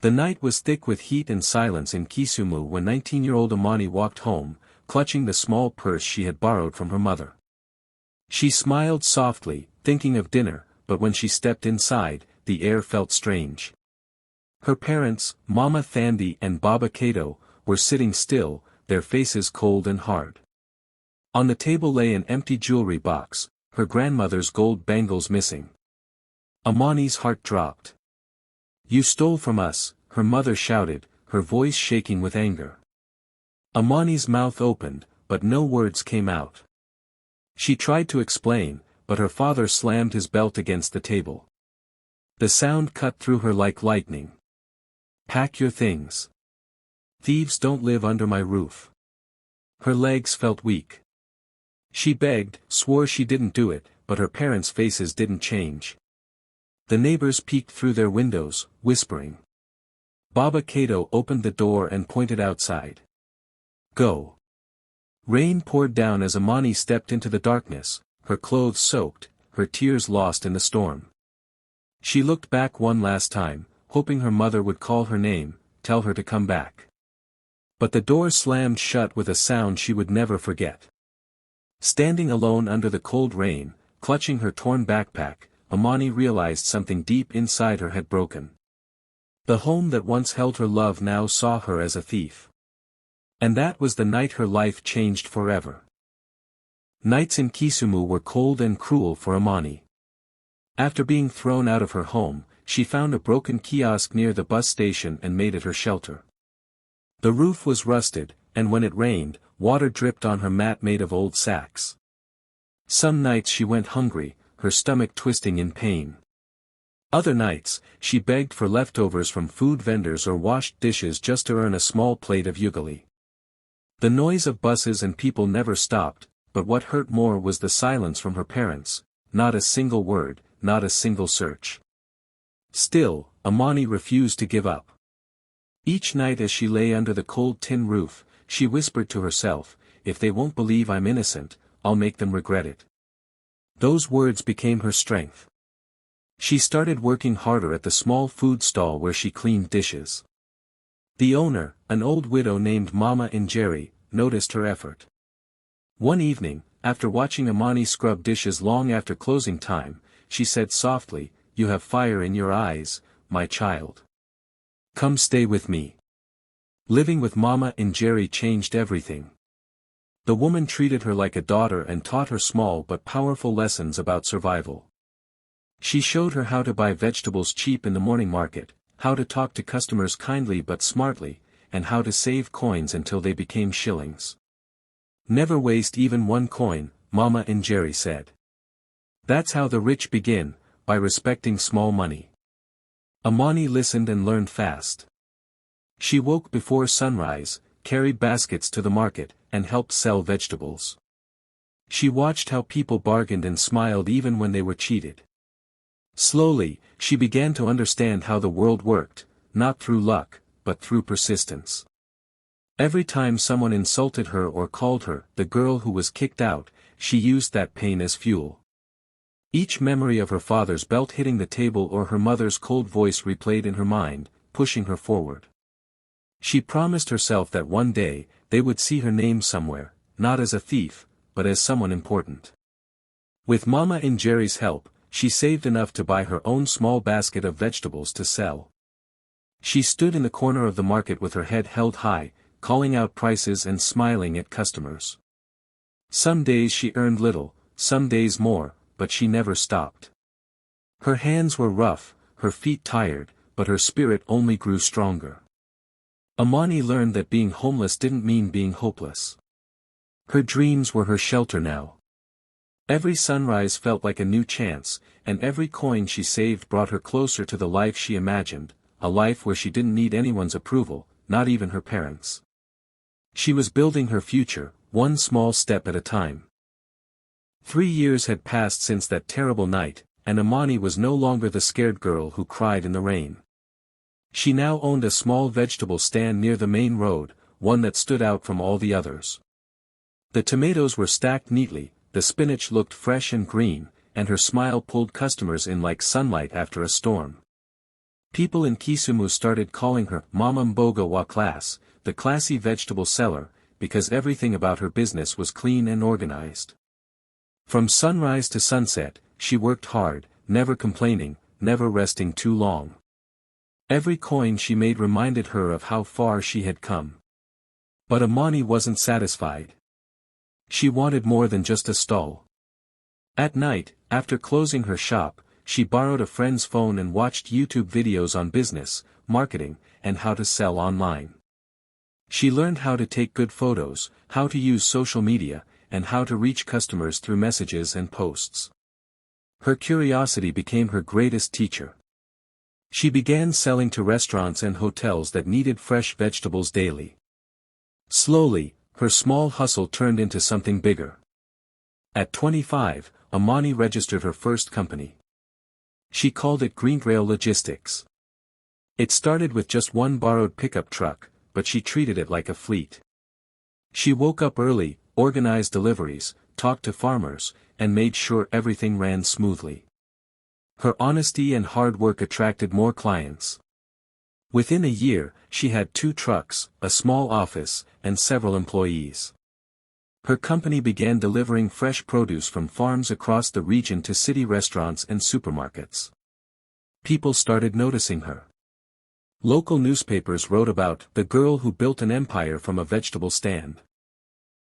The night was thick with heat and silence in Kisumu when 19-year-old Amani walked home, clutching the small purse she had borrowed from her mother. She smiled softly, thinking of dinner, but when she stepped inside, the air felt strange. Her parents, Mama Thandi and Baba Kato, were sitting still, their faces cold and hard. On the table lay an empty jewelry box, her grandmother's gold bangles missing. Amani's heart dropped. "You stole from us," her mother shouted, her voice shaking with anger. Amani's mouth opened, but no words came out. She tried to explain, but her father slammed his belt against the table. The sound cut through her like lightning. "Pack your things. Thieves don't live under my roof." Her legs felt weak. She begged, swore she didn't do it, but her parents' faces didn't change. The neighbors peeked through their windows, whispering. Baba Kato opened the door and pointed outside. "Go." Rain poured down as Amani stepped into the darkness, her clothes soaked, her tears lost in the storm. She looked back one last time, hoping her mother would call her name, tell her to come back. But the door slammed shut with a sound she would never forget. Standing alone under the cold rain, clutching her torn backpack, Amani realized something deep inside her had broken. The home that once held her love now saw her as a thief. And that was the night her life changed forever. Nights in Kisumu were cold and cruel for Amani. After being thrown out of her home, she found a broken kiosk near the bus station and made it her shelter. The roof was rusted, and when it rained, water dripped on her mat made of old sacks. Some nights she went hungry, her stomach twisting in pain. Other nights, she begged for leftovers from food vendors or washed dishes just to earn a small plate of ugali. The noise of buses and people never stopped, but what hurt more was the silence from her parents, not a single word, not a single search. Still, Amani refused to give up. Each night as she lay under the cold tin roof, she whispered to herself, "If they won't believe I'm innocent, I'll make them regret it." Those words became her strength. She started working harder at the small food stall where she cleaned dishes. The owner, an old widow named Mama Njeri, noticed her effort. One evening, after watching Amani scrub dishes long after closing time, she said softly, "You have fire in your eyes, my child. Come stay with me." Living with Mama Njeri changed everything. The woman treated her like a daughter and taught her small but powerful lessons about survival. She showed her how to buy vegetables cheap in the morning market, how to talk to customers kindly but smartly, and how to save coins until they became shillings. "Never waste even one coin," Mama Njeri said. "That's how the rich begin, by respecting small money." Amani listened and learned fast. She woke before sunrise, carried baskets to the market, and helped sell vegetables. She watched how people bargained and smiled even when they were cheated. Slowly, she began to understand how the world worked, not through luck, but through persistence. Every time someone insulted her or called her the girl who was kicked out, she used that pain as fuel. Each memory of her father's belt hitting the table or her mother's cold voice replayed in her mind, pushing her forward. She promised herself that one day, they would see her name somewhere, not as a thief, but as someone important. With Mama Njeri's help, she saved enough to buy her own small basket of vegetables to sell. She stood in the corner of the market with her head held high, calling out prices and smiling at customers. Some days she earned little, some days more, but she never stopped. Her hands were rough, her feet tired, but her spirit only grew stronger. Amani learned that being homeless didn't mean being hopeless. Her dreams were her shelter now. Every sunrise felt like a new chance, and every coin she saved brought her closer to the life she imagined, a life where she didn't need anyone's approval, not even her parents. She was building her future, one small step at a time. 3 years had passed since that terrible night, and Amani was no longer the scared girl who cried in the rain. She now owned a small vegetable stand near the main road, one that stood out from all the others. The tomatoes were stacked neatly, the spinach looked fresh and green, and her smile pulled customers in like sunlight after a storm. People in Kisumu started calling her Mama Mboga wa Class, the classy vegetable seller, because everything about her business was clean and organized. From sunrise to sunset, she worked hard, never complaining, never resting too long. Every coin she made reminded her of how far she had come. But Amani wasn't satisfied. She wanted more than just a stall. At night, after closing her shop, she borrowed a friend's phone and watched YouTube videos on business, marketing, and how to sell online. She learned how to take good photos, how to use social media, and how to reach customers through messages and posts. Her curiosity became her greatest teacher. She began selling to restaurants and hotels that needed fresh vegetables daily. Slowly, her small hustle turned into something bigger. At 25, Amani registered her first company. She called it Griot Logistics. It started with just one borrowed pickup truck, but she treated it like a fleet. She woke up early, organized deliveries, talked to farmers, and made sure everything ran smoothly. Her honesty and hard work attracted more clients. Within a year, she had 2 trucks, a small office, and several employees. Her company began delivering fresh produce from farms across the region to city restaurants and supermarkets. People started noticing her. Local newspapers wrote about the girl who built an empire from a vegetable stand.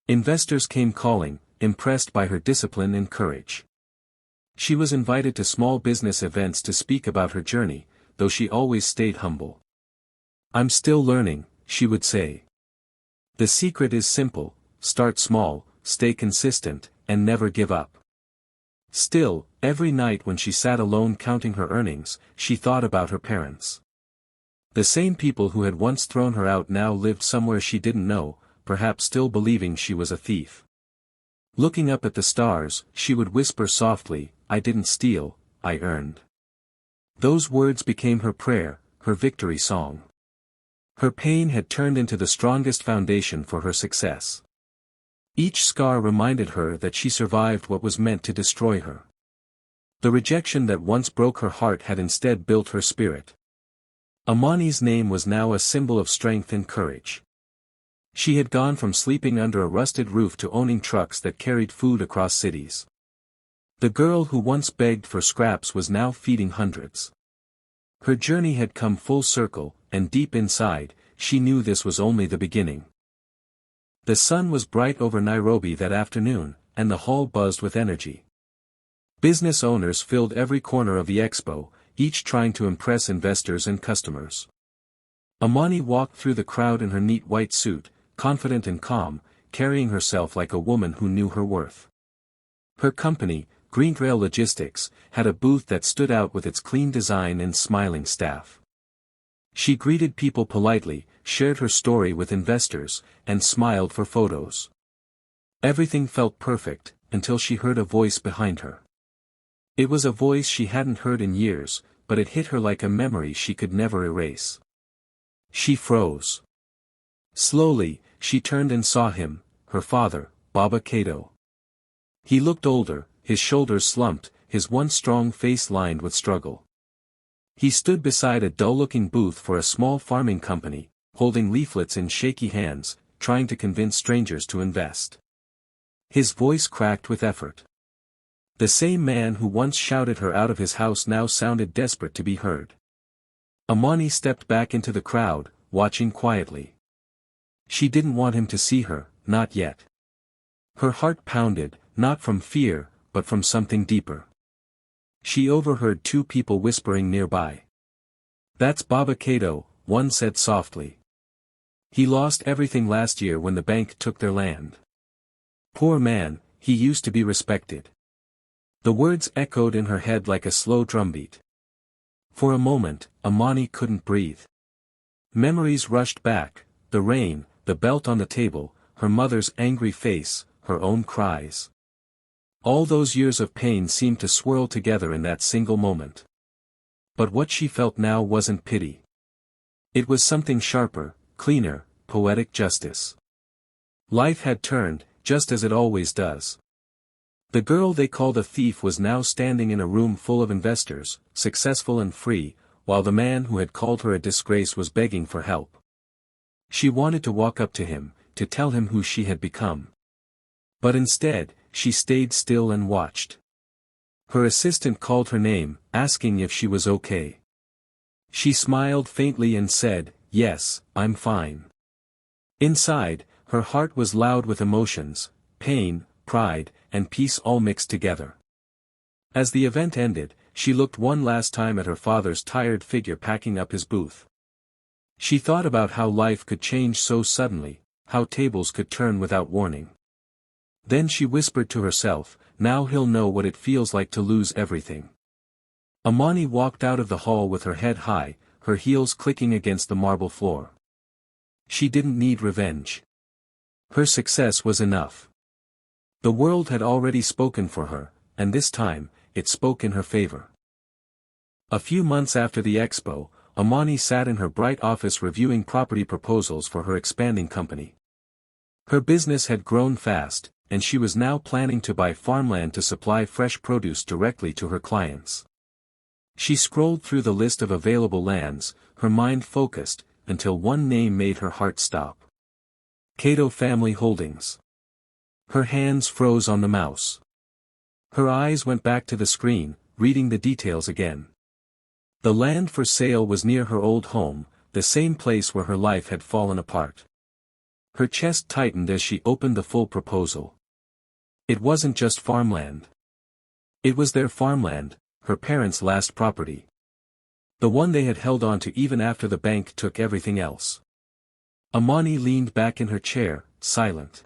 Investors came calling, impressed by her discipline and courage. She was invited to small business events to speak about her journey, though she always stayed humble. "I'm still learning," she would say. "The secret is simple: start small, stay consistent, and never give up." Still, every night when she sat alone counting her earnings, she thought about her parents. The same people who had once thrown her out now lived somewhere she didn't know, perhaps still believing she was a thief. Looking up at the stars, she would whisper softly, "I didn't steal, I earned." Those words became her prayer, her victory song. Her pain had turned into the strongest foundation for her success. Each scar reminded her that she survived what was meant to destroy her. The rejection that once broke her heart had instead built her spirit. Amani's name was now a symbol of strength and courage. She had gone from sleeping under a rusted roof to owning trucks that carried food across cities. The girl who once begged for scraps was now feeding hundreds. Her journey had come full circle, and deep inside, she knew this was only the beginning. The sun was bright over Nairobi that afternoon, and the hall buzzed with energy. Business owners filled every corner of the expo, each trying to impress investors and customers. Amani walked through the crowd in her neat white suit, confident and calm, carrying herself like a woman who knew her worth. Her company, Griot Logistics, had a booth that stood out with its clean design and smiling staff. She greeted people politely, shared her story with investors, and smiled for photos. Everything felt perfect, until she heard a voice behind her. It was a voice she hadn't heard in years, but it hit her like a memory she could never erase. She froze. Slowly, she turned and saw him, her father, Baba Kato. He looked older, his shoulders slumped, his once strong face lined with struggle. He stood beside a dull-looking booth for a small farming company, holding leaflets in shaky hands, trying to convince strangers to invest. His voice cracked with effort. The same man who once shouted her out of his house now sounded desperate to be heard. Amani stepped back into the crowd, watching quietly. She didn't want him to see her, not yet. Her heart pounded, not from fear, but from something deeper. She overheard 2 people whispering nearby. "That's Baba Kato," one said softly. "He lost everything last year when the bank took their land. Poor man, he used to be respected." The words echoed in her head like a slow drumbeat. For a moment, Amani couldn't breathe. Memories rushed back, the rain, the belt on the table, her mother's angry face, her own cries. All those years of pain seemed to swirl together in that single moment. But what she felt now wasn't pity. It was something sharper, cleaner, poetic justice. Life had turned, just as it always does. The girl they called a thief was now standing in a room full of investors, successful and free, while the man who had called her a disgrace was begging for help. She wanted to walk up to him, to tell him who she had become. But instead, she stayed still and watched. Her assistant called her name, asking if she was okay. She smiled faintly and said, "Yes, I'm fine." Inside, her heart was loud with emotions, pain, pride, and peace all mixed together. As the event ended, she looked one last time at her father's tired figure packing up his booth. She thought about how life could change so suddenly, how tables could turn without warning. Then she whispered to herself, "Now he'll know what it feels like to lose everything." Amani walked out of the hall with her head high, her heels clicking against the marble floor. She didn't need revenge. Her success was enough. The world had already spoken for her, and this time, it spoke in her favor. A few months after the expo, Amani sat in her bright office reviewing property proposals for her expanding company. Her business had grown fast, and she was now planning to buy farmland to supply fresh produce directly to her clients. She scrolled through the list of available lands, her mind focused, until one name made her heart stop. Cato Family Holdings. Her hands froze on the mouse. Her eyes went back to the screen, reading the details again. The land for sale was near her old home, the same place where her life had fallen apart. Her chest tightened as she opened the full proposal. It wasn't just farmland. It was their farmland, her parents' last property. The one they had held on to even after the bank took everything else. Amani leaned back in her chair, silent.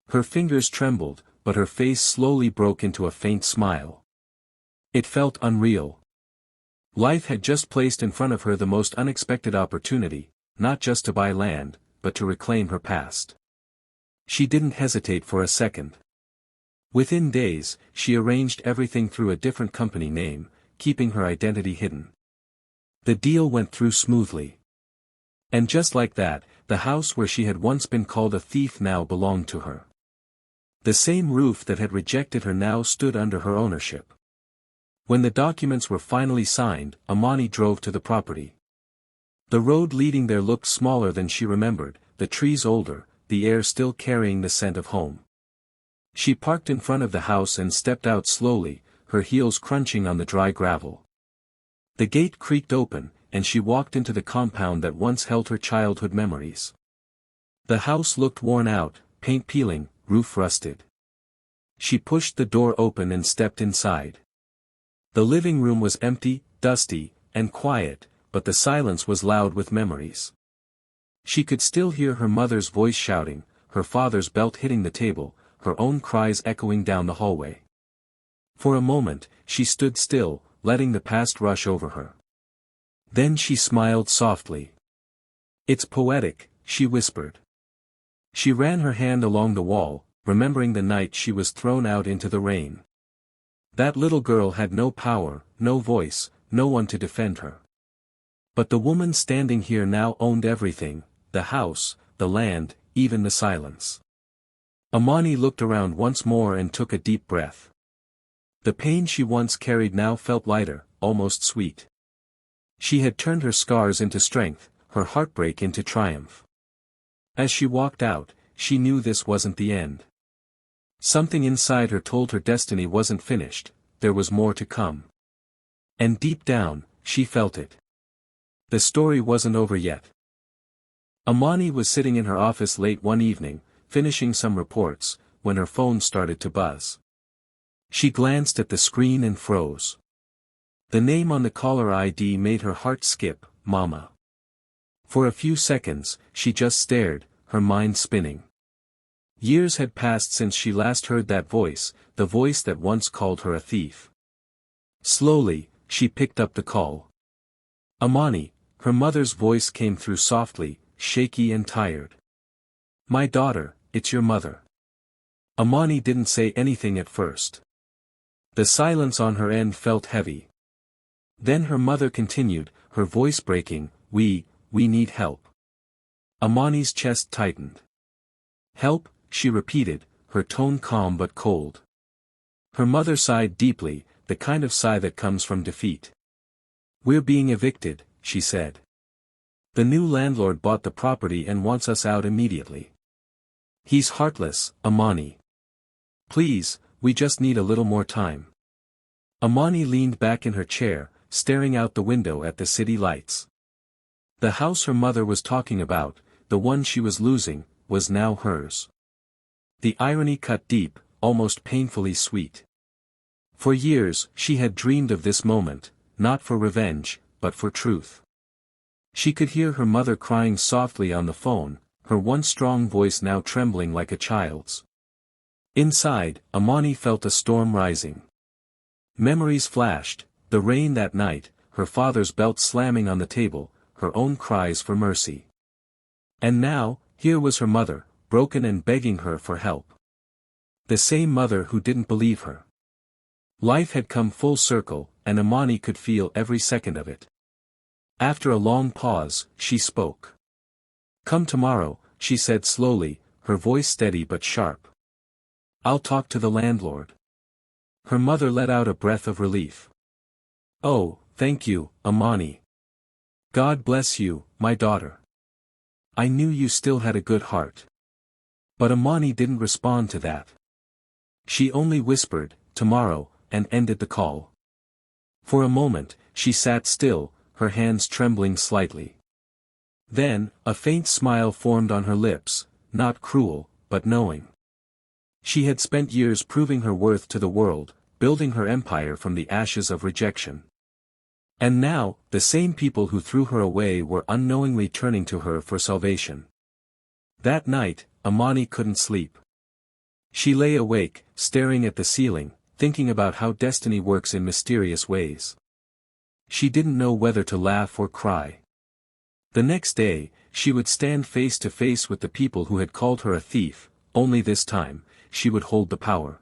Her fingers trembled, but her face slowly broke into a faint smile. It felt unreal. Life had just placed in front of her the most unexpected opportunity, not just to buy land, but to reclaim her past. She didn't hesitate for a second. Within days, she arranged everything through a different company name, keeping her identity hidden. The deal went through smoothly. And just like that, the house where she had once been called a thief now belonged to her. The same roof that had rejected her now stood under her ownership. When the documents were finally signed, Amani drove to the property. The road leading there looked smaller than she remembered, the trees older, the air still carrying the scent of home. She parked in front of the house and stepped out slowly, her heels crunching on the dry gravel. The gate creaked open, and she walked into the compound that once held her childhood memories. The house looked worn out, paint peeling, roof rusted. She pushed the door open and stepped inside. The living room was empty, dusty, and quiet, but the silence was loud with memories. She could still hear her mother's voice shouting, her father's belt hitting the table, her own cries echoing down the hallway. For a moment, she stood still, letting the past rush over her. Then she smiled softly. "It's poetic," she whispered. She ran her hand along the wall, remembering the night she was thrown out into the rain. That little girl had no power, no voice, no one to defend her. But the woman standing here now owned everything, the house, the land, even the silence. Amani looked around once more and took a deep breath. The pain she once carried now felt lighter, almost sweet. She had turned her scars into strength, her heartbreak into triumph. As she walked out, she knew this wasn't the end. Something inside her told her destiny wasn't finished, there was more to come. And deep down, she felt it. The story wasn't over yet. Amani was sitting in her office late one evening, finishing some reports, when her phone started to buzz. She glanced at the screen and froze. The name on the caller ID made her heart skip, Mama. For a few seconds, she just stared, her mind spinning. Years had passed since she last heard that voice, the voice that once called her a thief. Slowly, she picked up the call. Amani, her mother's voice came through softly, shaky and tired. "My daughter, it's your mother." Amani didn't say anything at first. The silence on her end felt heavy. Then her mother continued, her voice breaking, we need help." Amani's chest tightened. "Help?" she repeated, her tone calm but cold. Her mother sighed deeply, the kind of sigh that comes from defeat. We're being evicted, she said. The new landlord bought the property and wants us out immediately. He's heartless, Amani. Please, we just need a little more time. Amani leaned back in her chair, staring out the window at the city lights. The house her mother was talking about, the one she was losing, was now hers. The irony cut deep, almost painfully sweet. For years, she had dreamed of this moment, not for revenge, but for truth. She could hear her mother crying softly on the phone, her once strong voice now trembling like a child's. Inside, Amani felt a storm rising. Memories flashed, the rain that night, her father's belt slamming on the table, her own cries for mercy. And now, here was her mother, broken and begging her for help. The same mother who didn't believe her. Life had come full circle, and Amani could feel every second of it. After a long pause, she spoke. Come tomorrow, she said slowly, her voice steady but sharp. I'll talk to the landlord. Her mother let out a breath of relief. Oh, thank you, Amani. God bless you, my daughter. I knew you still had a good heart. But Amani didn't respond to that. She only whispered, tomorrow, and ended the call. For a moment, she sat still, her hands trembling slightly. Then, a faint smile formed on her lips, not cruel, but knowing. She had spent years proving her worth to the world, building her empire from the ashes of rejection. And now, the same people who threw her away were unknowingly turning to her for salvation. That night, Amani couldn't sleep. She lay awake, staring at the ceiling, thinking about how destiny works in mysterious ways. She didn't know whether to laugh or cry. The next day, she would stand face to face with the people who had called her a thief, only this time, she would hold the power.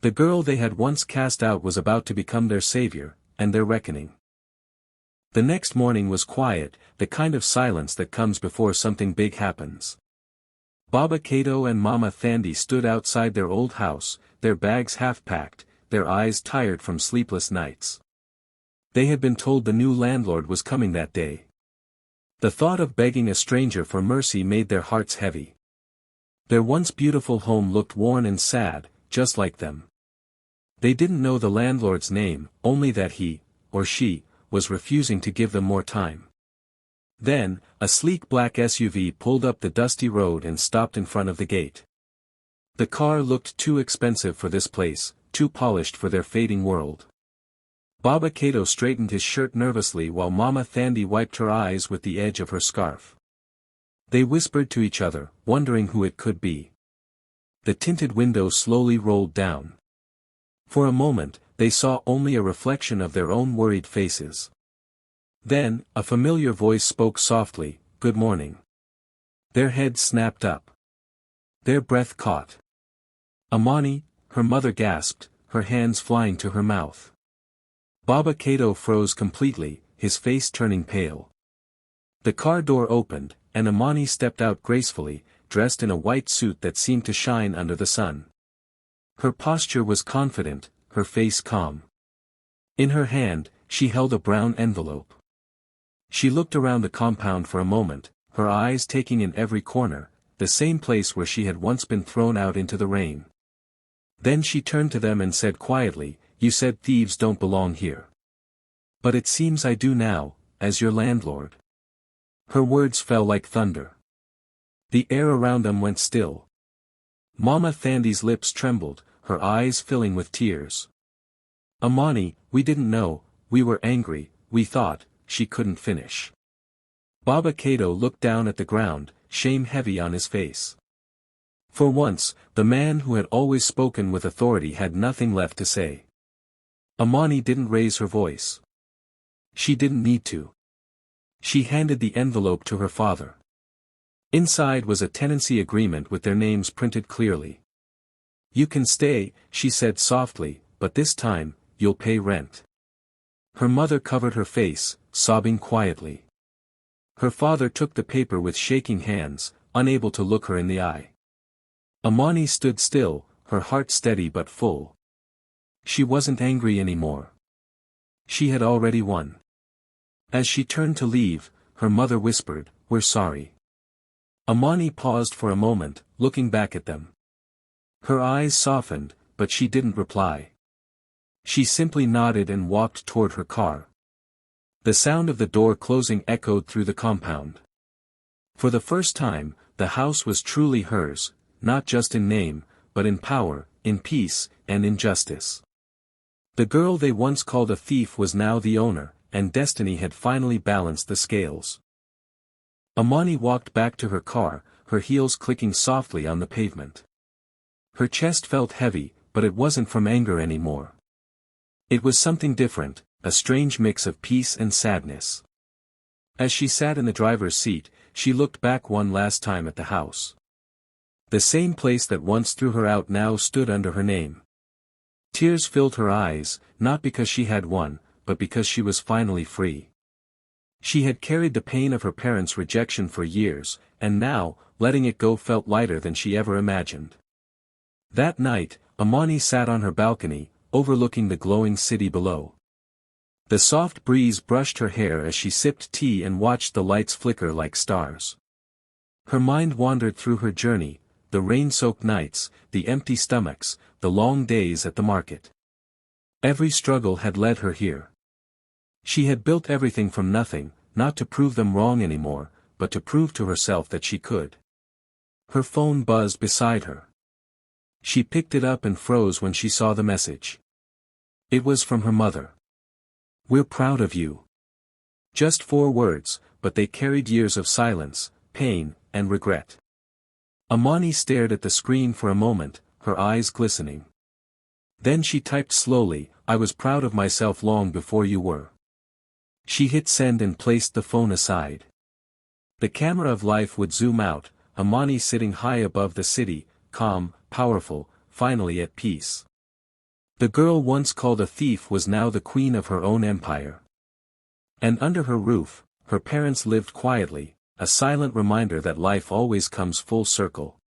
The girl they had once cast out was about to become their savior, and their reckoning. The next morning was quiet, the kind of silence that comes before something big happens. Baba Kato and Mama Thandi stood outside their old house, their bags half-packed, their eyes tired from sleepless nights. They had been told the new landlord was coming that day. The thought of begging a stranger for mercy made their hearts heavy. Their once beautiful home looked worn and sad, just like them. They didn't know the landlord's name, only that he, or she, was refusing to give them more time. Then, a sleek black SUV pulled up the dusty road and stopped in front of the gate. The car looked too expensive for this place, too polished for their fading world. Baba Kato straightened his shirt nervously while Mama Thandi wiped her eyes with the edge of her scarf. They whispered to each other, wondering who it could be. The tinted window slowly rolled down. For a moment, they saw only a reflection of their own worried faces. Then, a familiar voice spoke softly, "Good morning." Their heads snapped up. Their breath caught. Amani, her mother gasped, her hands flying to her mouth. Baba Kato froze completely, his face turning pale. The car door opened, and Amani stepped out gracefully, dressed in a white suit that seemed to shine under the sun. Her posture was confident, her face calm. In her hand, she held a brown envelope. She looked around the compound for a moment, her eyes taking in every corner, the same place where she had once been thrown out into the rain. Then she turned to them and said quietly, "You said thieves don't belong here. But it seems I do now, as your landlord." Her words fell like thunder. The air around them went still. Mama Thandi's lips trembled, her eyes filling with tears. "Amani, we didn't know, we were angry, we thought," she couldn't finish. Baba Kato looked down at the ground, shame heavy on his face. For once, the man who had always spoken with authority had nothing left to say. Amani didn't raise her voice. She didn't need to. She handed the envelope to her father. Inside was a tenancy agreement with their names printed clearly. "You can stay," she said softly, "but this time, you'll pay rent." Her mother covered her face, sobbing quietly. Her father took the paper with shaking hands, unable to look her in the eye. Amani stood still, her heart steady but full. She wasn't angry anymore. She had already won. As she turned to leave, her mother whispered, "We're sorry." Amani paused for a moment, looking back at them. Her eyes softened, but she didn't reply. She simply nodded and walked toward her car. The sound of the door closing echoed through the compound. For the first time, the house was truly hers, not just in name, but in power, in peace, and in justice. The girl they once called a thief was now the owner, and destiny had finally balanced the scales. Amani walked back to her car, her heels clicking softly on the pavement. Her chest felt heavy, but it wasn't from anger anymore. It was something different, a strange mix of peace and sadness. As she sat in the driver's seat, she looked back one last time at the house. The same place that once threw her out now stood under her name. Tears filled her eyes, not because she had won, but because she was finally free. She had carried the pain of her parents' rejection for years, and now, letting it go felt lighter than she ever imagined. That night, Amani sat on her balcony, overlooking the glowing city below. The soft breeze brushed her hair as she sipped tea and watched the lights flicker like stars. Her mind wandered through her journey, the rain-soaked nights, the empty stomachs, the long days at the market. Every struggle had led her here. She had built everything from nothing, not to prove them wrong anymore, but to prove to herself that she could. Her phone buzzed beside her. She picked it up and froze when she saw the message. It was from her mother. "We're proud of you." Just 4 words, but they carried years of silence, pain, and regret. Amani stared at the screen for a moment, her eyes glistening. Then she typed slowly, "I was proud of myself long before you were." She hit send and placed the phone aside. The camera of life would zoom out, Amani sitting high above the city, calm, powerful, finally at peace. The girl once called a thief was now the queen of her own empire. And under her roof, her parents lived quietly, a silent reminder that life always comes full circle.